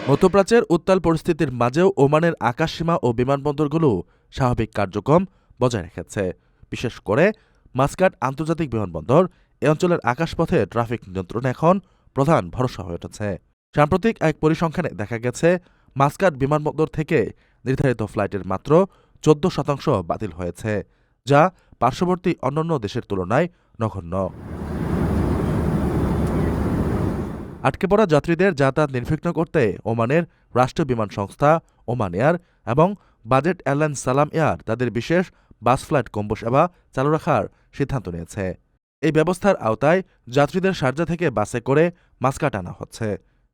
মধ্যপ্রাচ্যের উত্তাল পরিস্থিতির মাঝেও ওমানের আকাশসীমা ও বিমানবন্দরগুলো স্বাভাবিক কার্যক্রম বজায় রেখেছে। বিশেষ করে মাসকাট আন্তর্জাতিক বিমানবন্দর এ অঞ্চলের আকাশপথে ট্রাফিক নিয়ন্ত্রণ এখন প্রধান ভরসা হয়ে উঠেছে। সাম্প্রতিক এক পরিসংখ্যানে দেখা গেছে, মাসকাট বিমানবন্দর থেকে নির্ধারিত ফ্লাইটের মাত্র 14% বাতিল হয়েছে, যা পার্শ্ববর্তী অন্যান্য দেশের তুলনায় নগণ্য। আটকে পড়া যাত্রীদের যাতায়াত নির্বিঘ্ন করতে ওমানের রাষ্ট্রীয় বিমান সংস্থা ওমান এয়ার এবং বাজেট এয়ারলাইন্স সালাম এয়ার তাদের বিশেষ বাস ফ্লাইট কম্বো সেবা চালু রাখার সিদ্ধান্ত নিয়েছে। এই ব্যবস্থার আওতায় যাত্রীদের শারজা থেকে বাসে করে মাসকাট আনা হচ্ছে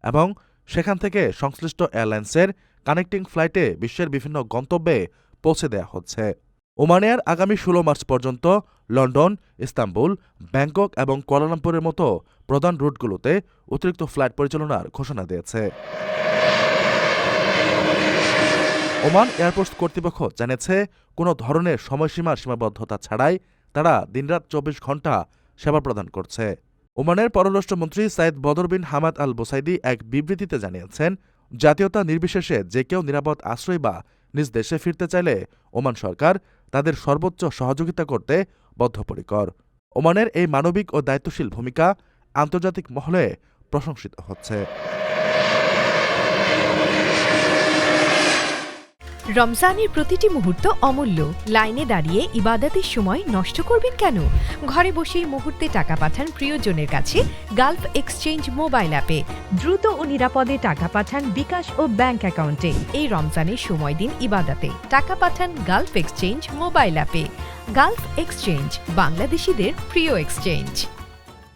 এবং সেখান থেকে সংশ্লিষ্ট এয়ারলাইন্সের কানেক্টিং ফ্লাইটে বিশ্বের বিভিন্ন গন্তব্যে পৌঁছে দেওয়া হচ্ছে। ওমান এয়ার আগামী 16 মার্চ পর্যন্ত লন্ডন, ইস্তাম্বুল, ব্যাংকক এবং কুয়ালালামপুরের মতো প্রধান রুটগুলোতে অতিরিক্ত ফ্লাইট পরিচালনার ঘোষণা দিয়েছে। ওমান এয়ারপোর্ট কর্তৃপক্ষ জানিয়েছে, কোনো ধরনের সময়সীমার সীমাবদ্ধতা ছাড়াই তারা দিনরাত 24 ঘণ্টা সেবা প্রদান করছে। ওমানের পররাষ্ট্রমন্ত্রী সাইদ বদর বিন হামাদ আল বোসাইদি এক বিবৃতিতে জানিয়েছেন, জাতীয়তা নির্বিশেষে যে কেউ নিরাপদ আশ্রয় বা নিজ দেশে ফিরতে চাইলে ওমান সরকার তাদের সর্বোচ্চ সহযোগিতা করতে বদ্ধপরিকর। ওমানের এই মানবিক ও দায়িত্বশীল ভূমিকা আন্তর্জাতিক মহলে প্রশংসিত হচ্ছে। রমজানের প্রতিটি মুহূর্ত অমূল্য। লাইনে দাঁড়িয়ে ইবাদতের সময় নষ্ট করবেন কেন? ঘরে বসেই মুহূর্তে টাকা পাঠান প্রিয়জনের কাছে গালফ এক্সচেঞ্জ মোবাইল অ্যাপে। দ্রুত ও নিরাপদে টাকা পাঠান বিকাশ ও ব্যাংক অ্যাকাউন্টে। এই রমজানের সময় দিন ইবাদতে, টাকা পাঠান গালফ এক্সচেঞ্জ মোবাইল অ্যাপে। গালফ এক্সচেঞ্জ, বাংলাদেশিদের প্রিয় এক্সচেঞ্জ।